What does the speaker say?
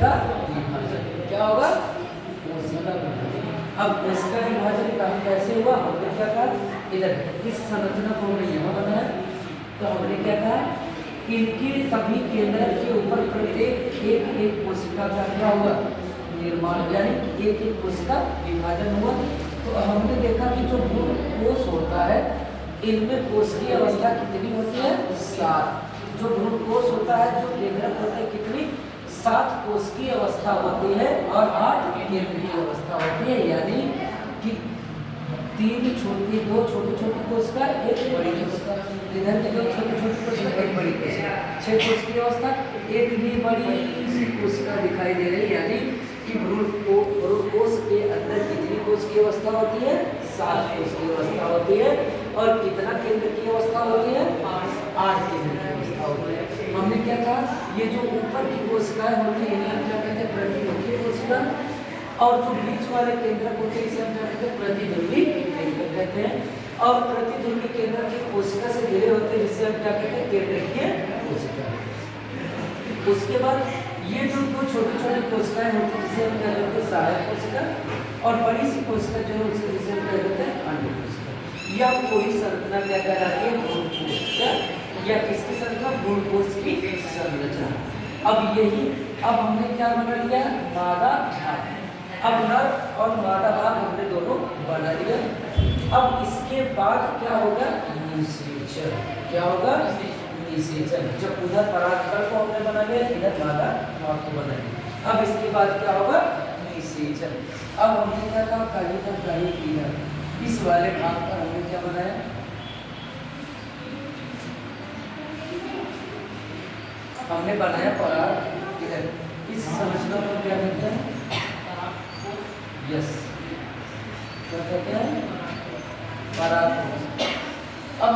कोशिका विभाजन। क्या होगा? कोशिका विभाजन। अब कोशिका विभाजन कैसे हुआ? हमने क्या कहा, इधर इस संरचना को हमने यहाँ बनाया, तो हमने क्या कहा, इनकी सभी केंद्र के ऊपर प्रत्येक एक एक कोशिका का क्या हुआ? निर्माण, यानी कि एक एक कोशिका विभाजन हुआ। तो हमने देखा कि जो भ्रूण कोश होता है, इनमें कोशिकीय अवस्था कितनी होती है? 7। जो भ्रूण कोश होता है, जो केंद्रक होते हैं, कितनी? 7 कोशिकीय अवस्था होती है और 8 केंद्रीय अवस्था होती है। यानी कि 2 छोटी छोटी कोशिका, एक बड़ी कोशिका, इधर की 2 छोटी छोटी कोशिका, एक बड़ी कोशिका, 6 कोशिकीय अवस्था, एक भी बड़ी सी कोशिका दिखाई दे रही है। यानी कि भ्रूण कोश के अंदर कितनी कोशिकीय अवस्था होती है? 7 कोशिकीय अवस्था होती है। और कितना केंद्र की अवस्था होती है? 8 केंद्र की अवस्था होती है। हमने क्या कहा, ये जो ऊपर की कोशिकाएं होती हैं, इन्हें हम क्या कहते हैं? प्रतिमुखी कोशिका। और जो बीच वाले केंद्रक होते हैं, इसे हम क्या कहते हैं? प्रतिध्रुवी केंद्रक कहते हैं। और प्रतिध्रुवी केंद्रक की कोशिका से घिरे होते हैं, जिसे हम क्या कहते हैं? केंद्रकीय कोशिका। उसके बाद ये जो 2 छोटी छोटी कोशिकाएं होती है, जिसे हम क्या कहते हैं? सहायक कोशिका। और बड़ी सी कोशिका जो है, उसे जिसे हम क्या कहते हैं? अंड कोशिका। यह पूरी संरचना क्या कहलाती है? भ्रूण कोशिका। या किसकी संरचना? भ्रूण कोश की संरचना। अब हमने क्या बना लिया? मादा भाग। अब नर और मादा भाग हमने दोनों बना लिया। अब इसके बाद क्या होगा? निषेचन। क्या होगा? निषेचन। जब उधर परागकण को हमने बना लिया, इधर मादा भाग को बना लिया। अब इसके बाद क्या होगा? निषेचन। अब हमने क्या कहा? पहले इस वाले भाग पर हमने क्या बनाया? हमने बनाया पराग। इधर इस संरचना को क्या कहते हैं? यस, क्या कहते हैं? पराग। अब